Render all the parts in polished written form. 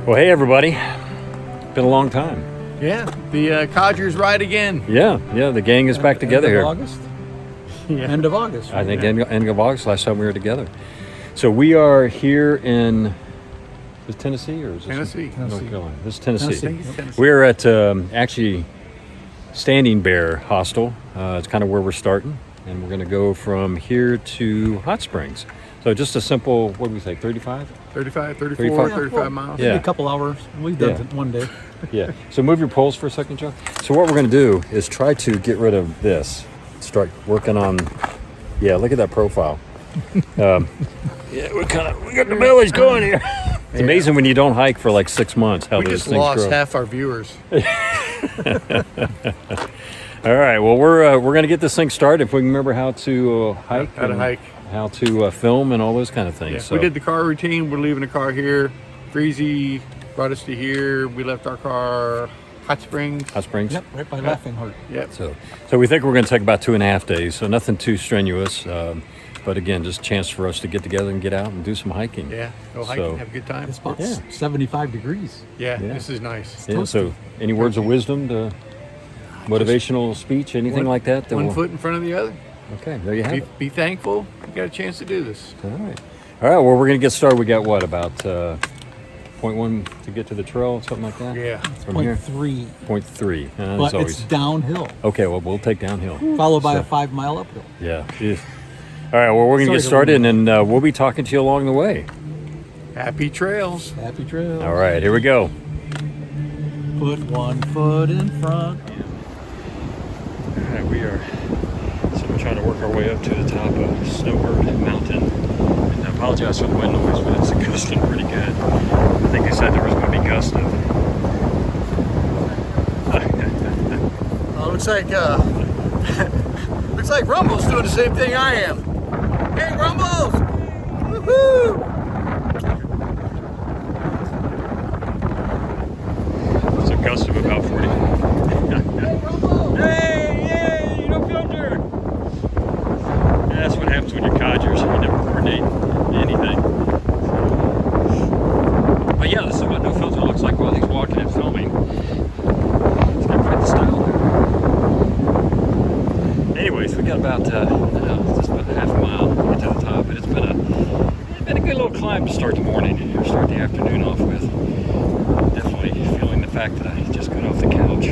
Well, hey everybody. Been a long time. Yeah, the Codgers ride again. Yeah, the gang is back together here. August? Yeah. End of August. I think end of August, last time we were together. So we are here in, is Tennessee or is this Tennessee. North Carolina? This is Tennessee. Tennessee. We're at actually Standing Bear Hostel. It's kind of where we're starting. And we're going to go from here to Hot Springs. So just a simple, what do we say, 35? 35, 34, 35? 35 miles. Yeah. A couple hours. We've done it one day. Yeah. So move your poles for a second, Joe. So what we're going to do is try to get rid of this. Start working on. Yeah, look at that profile. Yeah, we got the bellies going here. It's amazing when you don't hike for like 6 months how We those just things lost grow. half our viewers. All right. Well, we're going to get this thing started. If we can remember how to hike, How to and hike. how to film, and all those kind of things. Yeah, So we did the car routine. We're leaving the car here. Breezy brought us to here. We left our car Hot Springs. Hot Springs. Yep, right by Laughing Heart. Yep. So we think we're going to take about 2.5 days. So nothing too strenuous. But again, just a chance for us to get together and get out and do some hiking. Yeah, go hiking, So- have a good time. It's about Yeah. 75 degrees. Yeah, Yeah. this is nice. Yeah, so any words of wisdom, motivational speech, anything like that? One we'll- foot in front of the other. Okay, there you have it. Be thankful. You got a chance to do this. All right. Well, we're going to get started. We got what, about 0.1 to get to the trail, something like that? Yeah. From here? 0.3. 0.3. But It's always. it's downhill, Okay, well, we'll take downhill. followed by So- a 5-mile uphill. Yeah. Jeez. All right, well, we're going to Sorry get to started, ruin and then we'll be talking to you along the way. Happy trails. Happy trails. All right, here we go. Put one foot in front. All right, we are trying to work our way up to the top of Snowbird Mountain. And I apologize for the wind noise, but it's gusting pretty good. I think they said there was going to be gusts of. Looks like looks like Rumble's doing the same thing I am. Hey, Rumbles! Woohoo! It's a gust of about 40. Hey, no filter! Yeah, that's what happens when you're Codgers. You never coordinate anything. But yeah, this is what no filter looks like while he's walking and filming. It's got quite the style. Anyways, we got about just about half a mile to get to the top, but it's been a good little climb to start the morning or start the afternoon off with. Definitely feeling the fact that I just got off the couch.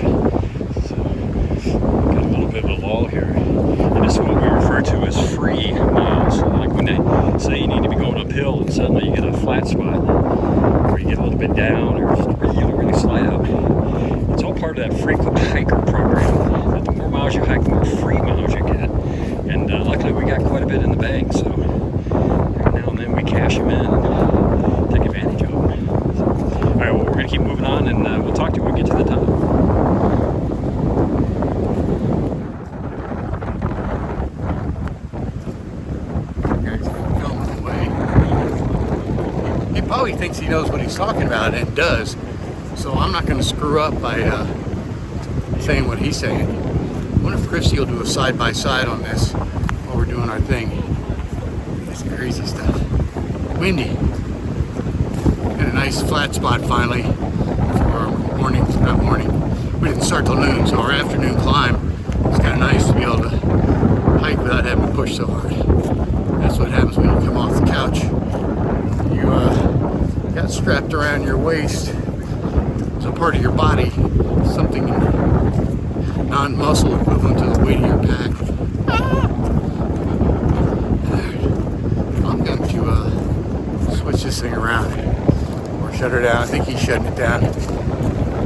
So got a little bit of a lull here. And this is what we refer to as free miles. Like when they say you need to be going uphill and suddenly you get a flat spot, or you get a little bit down, or just really slight up. It's all part of that frequent hiker program. That the more miles you hike, the more free miles you get. And luckily we got quite a bit in the bank, so every now and then we cash them in and take advantage of them. So, all right, well, we're going to keep moving on, and we'll talk to you when we get to the top. He probably thinks he knows what he's talking about and does. So I'm not going to screw up by saying what he's saying. I wonder if Christy will do a side-by-side on this while we're doing our thing. That's crazy stuff. Windy. And a nice flat spot finally for our morning, not morning. We didn't start till noon, so our afternoon climb. It's kind of nice to be able to hike without having to push so hard. That's what happens when you come off the couch. You got strapped around your waist, some part of your body, something non-muscle equivalent to the weight of your pack. I'm going to switch this thing around or shut her down. I think he's shutting it down.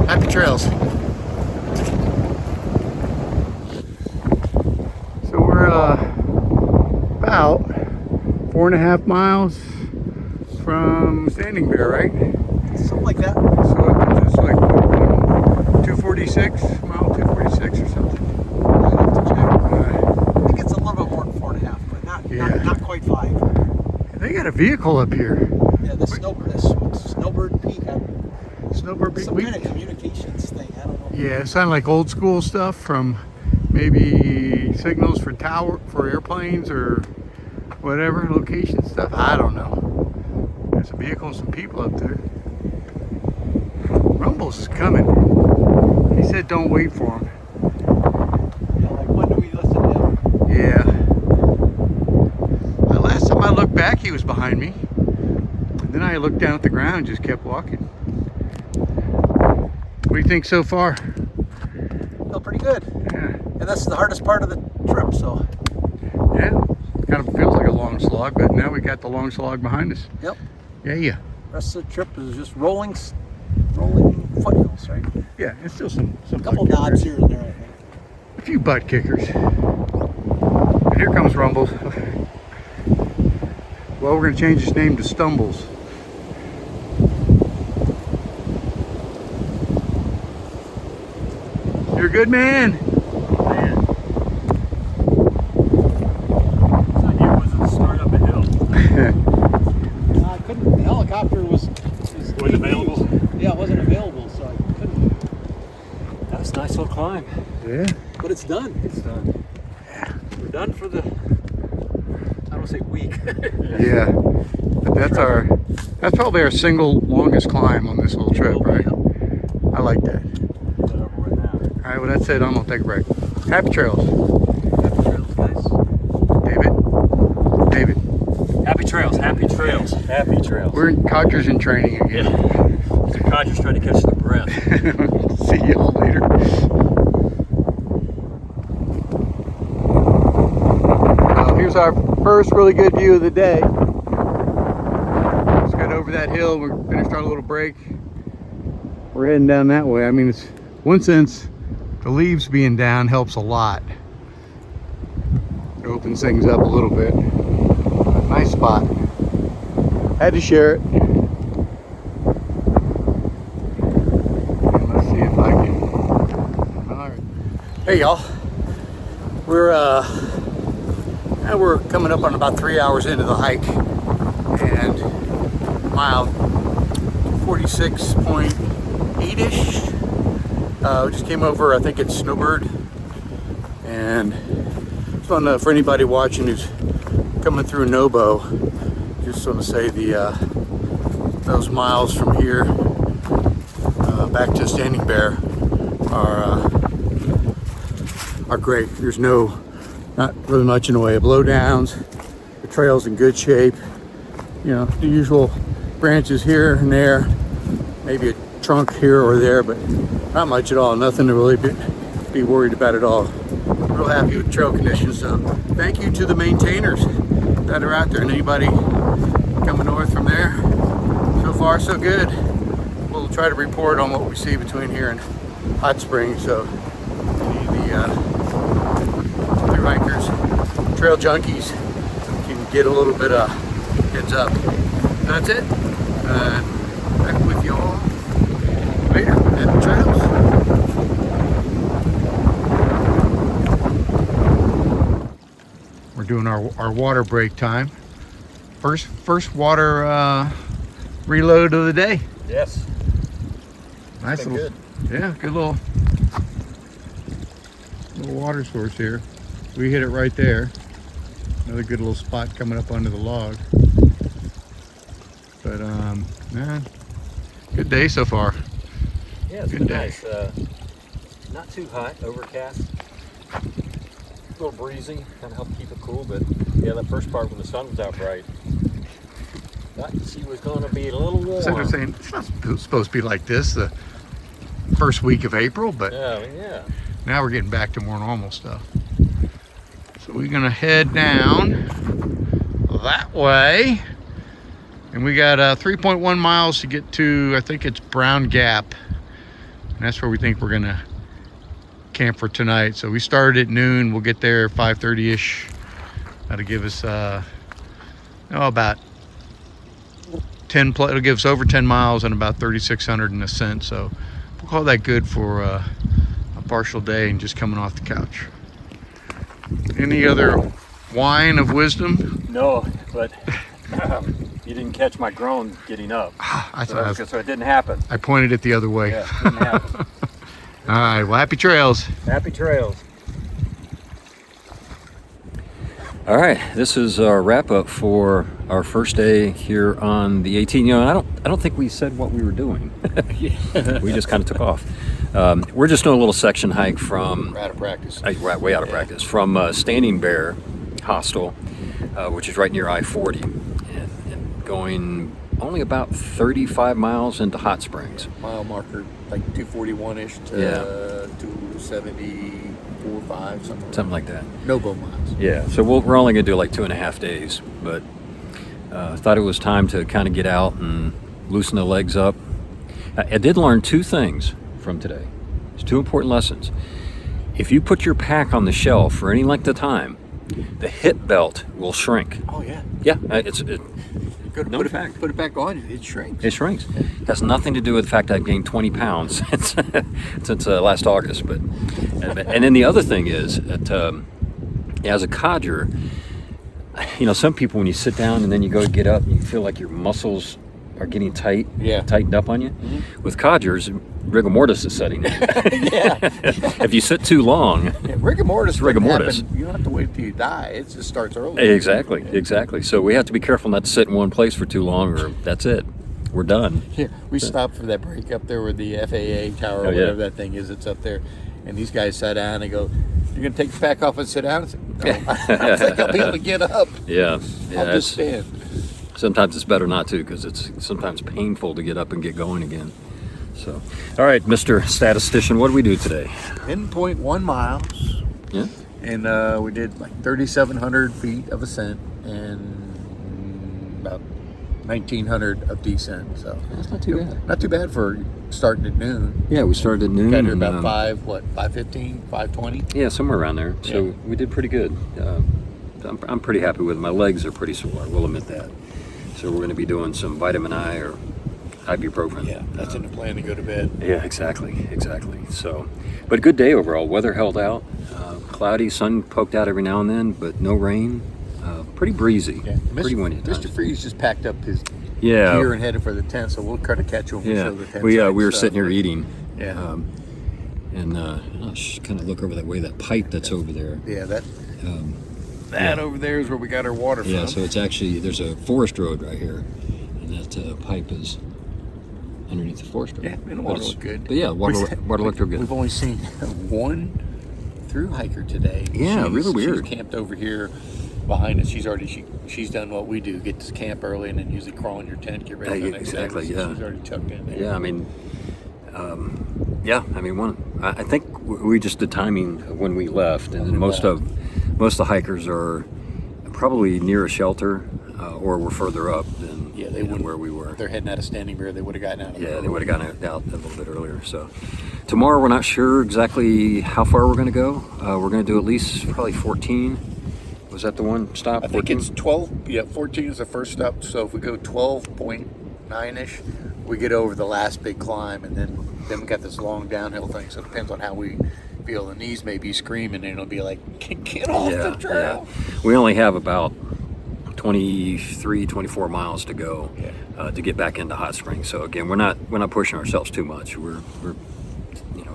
Happy trails. So we're about 4.5 miles from Standing Bear, right? Something like that. So it's just like 246, mile 246 or something. I'll have to check. I think it's a little bit more than 4.5, but not quite 5. They got a vehicle up here. Yeah, the Snowbird Peak. Snowbird Peak. Some kind of communications thing. I don't know. Yeah, it sounded like old school stuff from maybe signals for airplanes or whatever, location stuff. I don't know. There's a vehicle and some people up there. Rumbles is coming. He said don't wait for him. Yeah, like when do we listen to him? Yeah. Last time I looked back, he was behind me. And then I looked down at the ground and just kept walking. What do you think so far? Feel pretty good. Yeah. And that's the hardest part of the trip, so. Yeah. Kind of feels like a long slog, but now we got the long slog behind us. Yep. Yeah. Rest of the trip is just rolling foothills, right? Yeah, it's still some Couple butt nods kickers. here and there, I think. A few butt kickers. And here comes Rumbles. Well, we're going to change his name to Stumbles. You're a good man. Man. I thought you wasn't start up a hill. I couldn't, the helicopter was Wasn't available? Yeah, it wasn't available, so I couldn't. That was a nice little climb. Yeah. But it's done. It's done. We're done for the, I don't say week. Yeah. But that's probably our single longest climb on this whole trip, right? I like that. Get over with now. All right, well, that's it. I'm going to take a break. Happy trails. Happy trails, guys. David. Happy trails, happy trails, happy trails. We're in Codgers in training again. The Codgers trying to catch their breath. See y'all later. Here's our first really good view of the day. Just got over that hill. We finished our little break. We're heading down that way. I mean, it's one sense, the leaves being down helps a lot. It opens things up a little bit. Nice spot. Had to share it. And let's see if I can. All right. Hey y'all. We're coming up on about 3 hours into the hike, and mile 46.8-ish. We just came over, I think it's Snowbird, and it's fun for anybody watching who's coming through Nobo. Just want to say those miles from here back to Standing Bear are great. There's not really much in the way of blowdowns. The trail's in good shape. You know, the usual branches here and there, maybe a trunk here or there, but not much at all. Nothing to really be worried about at all. Real happy with trail conditions. So thank you to the maintainers that are out there, and anybody coming north from there. So far so good. We'll try to report on what we see between here and Hot Springs, so the through hikers, trail junkies can get a little bit of heads up. That's it. Back with you all later at the trails. We're doing our water break time. First water reload of the day. Yes. Nice Been little, yeah, good little water source here. We hit it right there. Another good little spot coming up under the log. But man, good day so far. Yeah, it's Good been day. nice. Not too hot, overcast. A little breezy, kind of help keep it cool, but yeah, the first part when the sun was out bright, thought she was going to be a little warm. So they're saying it's not supposed to be like this the first week of April, but Yeah. now we're getting back to more normal stuff. So we're gonna head down that way, and we got 3.1 miles to get to, I think it's Brown Gap, and that's where we think we're gonna camp for tonight. So we started at noon. We'll get there 5:30ish. That'll give us about 10. It'll give us over 10 miles and about 3,600 in ascent. So we'll call that good for a partial day and just coming off the couch. Any other wine of wisdom? No, but you didn't catch my groan getting up. So it didn't happen. I pointed it the other way. Yeah, it didn't happen. All right, well, happy trails. Happy trails. All right, this is our wrap up for our first day here on the 18. You know, I don't think we said what we were doing. We just kind of took off. We're just doing a little section hike from... We're out of practice. Right, way out of practice. From Standing Bear Hostel, which is right near I-40, and going only about 35 miles into Hot Springs. Mile marker, like 241-ish to 274, 5, something like that. No-go miles. Yeah, so we're only going to do like 2.5 days, but thought it was time to kind of get out and loosen the legs up. I did learn 2 things from today. It's 2 important lessons. If you put your pack on the shelf for any length of time, the hip belt will shrink. Oh, yeah. Yeah, Good. No Put fact. it back on, it shrinks. It shrinks. It has nothing to do with the fact I've gained 20 pounds since last August. But and then the other thing is that as a codger, some people, when you sit down and then you go to get up, you feel like your muscles are getting tightened up on you. Mm-hmm. With codgers, rigor mortis is setting in. Yeah. If you sit too long, rigor mortis. Rigor mortis. You don't have to wait till you die. It just starts early. Exactly. So we have to be careful not to sit in one place for too long, or that's it. We're done. Yeah, we stopped for that break up there with the FAA tower, or whatever that thing is. It's up there, and these guys sat down and go, "You're gonna take the pack off and sit down?" I said, "No, I think I'll be able to get up. Yeah, I'll just stand." Sometimes it's better not to, because it's sometimes painful to get up and get going again. So, all right, Mr. Statistician, what do we do today? 10.1 miles. Yeah. And we did like 3,700 feet of ascent and about 1,900 of descent. So that's not too bad. Not too bad for starting at noon. Yeah, we started at noon. Got here about 5:15, 5:20? Yeah, somewhere around there. So we did pretty good. I'm pretty happy with it. My legs are pretty sore, I will admit that. So we're going to be doing some vitamin I or ibuprofen. Yeah, that's in the plan to go to bed. Yeah, exactly. So, but a good day overall. Weather held out. Cloudy, sun poked out every now and then, but no rain. Pretty breezy. Yeah. Pretty windy. Mr. Freeze just packed up his Yeah. gear and headed for the tent, so we'll try to catch him. Yeah, Show the tent we were stuff. sitting here eating. Yeah. I'll just kind of look over that way, that pipe that's over there. Yeah, that over there is where we got our water from. Yeah, so it's actually, there's a forest road right here, and that pipe is underneath the forest road. Yeah, and the water looked good. But yeah, water looked real good. We've only seen one through hiker today. Yeah, really weird. She's camped over here behind us. She's done what we do: get to camp early and then usually crawl in your tent, get ready for the next day. So she's already tucked in there. Yeah, I think we just did timing when we left, and most of the hikers are probably near a shelter or were further up than where we were. If they're heading out of Standing Bear, they would have gotten out. They would have gotten out a little bit earlier. So tomorrow we're not sure exactly how far we're going to go. We're going to do at least probably 14. Was that the one stop? I think it's 12. Yeah, 14 is the first stop. So if we go 12.9-ish, we get over the last big climb, and then we got this long downhill thing. So it depends on how we feel. The knees may be screaming, and it'll be like, get off the trail. Yeah. We only have about 24 miles to go to get back into Hot Springs. So again, we're not pushing ourselves too much. We're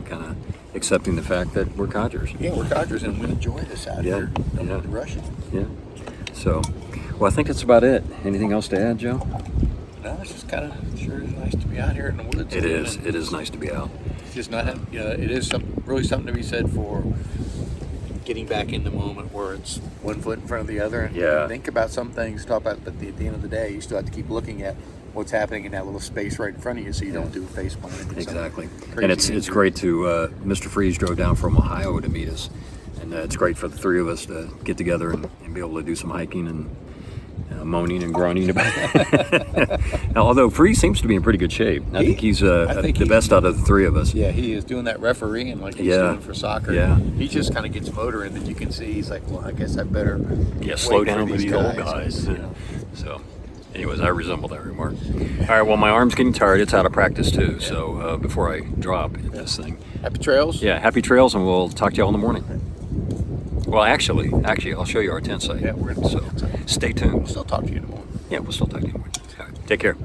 kind of accepting the fact that we're codgers. Yeah, we're codgers, and we enjoy this out here. Don't rush it. Yeah. So, well, I think that's about it. Anything else to add, Joe? No, it's just kind of sure is nice to be out here in the woods. It is. It is nice to be out. It's just not. It is really something to be said for getting back in the moment where it's one foot in front of the other, and think about some things, talk about, but at the end of the day, you still have to keep looking at what's happening in that little space right in front of you, so you don't do a face plant. Exactly. And it's great to Mr. Freeze drove down from Ohio to meet us, and it's great for the three of us to get together and be able to do some hiking and moaning and groaning about it. Although Freeze seems to be in pretty good shape. I think he's the best out of the three of us. Yeah, he is doing that refereeing like he's doing for soccer. Yeah. He just kind of gets motor in that you can see. He's like, well, I guess I better slow down for these old guys. So, anyways, I resemble that remark. All right, well, my arm's getting tired. It's out of practice too. So before I drop this thing. Happy trails. Yeah, happy trails, and we'll talk to you all in the morning. Well, actually, I'll show you our tent site. Yeah, so stay tuned. We'll still talk to you in the morning. Yeah, we'll still talk to you in the morning. All right, take care.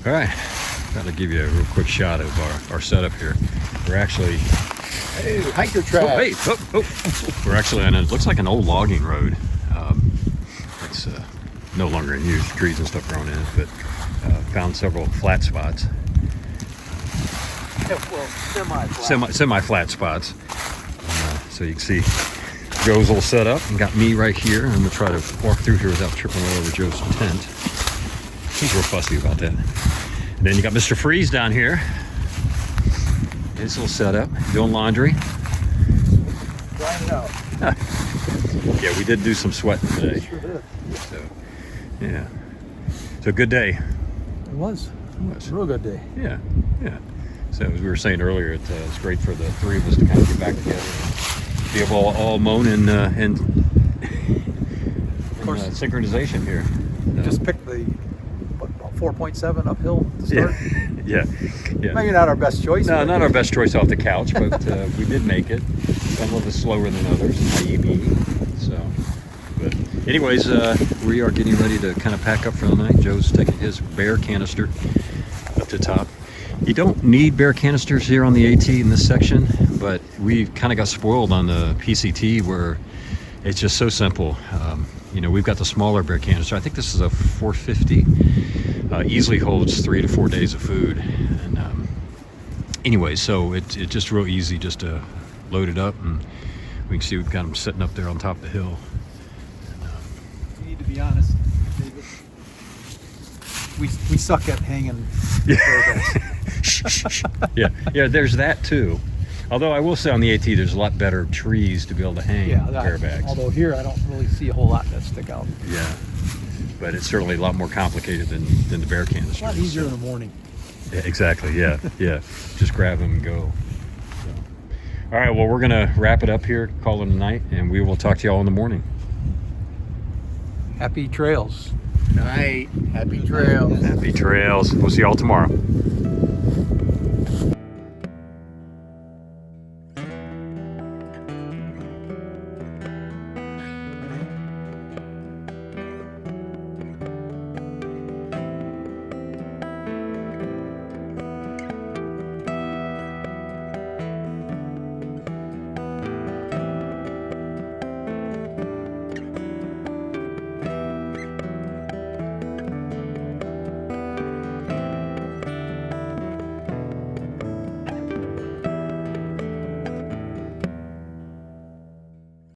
All right, got to give you a real quick shot of our setup here. We're actually... Hey, hiker trash. We're actually on it looks like an old logging road. It's no longer in use, trees and stuff grown in it, but found several flat spots. Yeah, well, semi-flat. Semi-flat spots. So you can see Joe's all set up and got me right here. I'm gonna try to walk through here without tripping all over Joe's tent. He's real fussy about that. And then you got Mr. Freeze down here. His little setup, doing laundry. Drying it out. Yeah, we did do some sweating today. Sure did. So, yeah. So good day. It was. It was. A real good day. Yeah, yeah. So as we were saying earlier, it's great for the three of us to kind of get back together and be able to all moan and Of course. Synchronization here. Just picked the, what, about 4.7 uphill to start. Yeah, yeah. Maybe not our best choice. No, but not our best choice off the couch, but we did make it. Some of us slower than others, i.e. me. So, but anyways, we are getting ready to kind of pack up for the night. Joe's taking his bear canister up to top. You don't need bear canisters here on the AT in this section, but we kind of got spoiled on the PCT where it's just so simple. You know, we've got the smaller bear canister. I think this is a 450. Easily holds 3 to 4 days of food. And anyway, so it's just real easy just to load it up, and we can see we've got them sitting up there on top of the hill. We need to be honest, David. We suck at hanging Yeah. bear bags. yeah, there's that too. Although I will say on the AT, there's a lot better trees to be able to hang bear bags. Although here I don't really see a whole lot that stick out. Yeah, but it's certainly a lot more complicated than the bear canister. It's a lot easier in the morning. Yeah, exactly. Yeah, yeah. Just grab them and go. So. All right. Well, we're gonna wrap it up here, call it a night, and we will talk to you all in the morning. Happy trails. Night. Happy trails. Happy trails. We'll see you all tomorrow.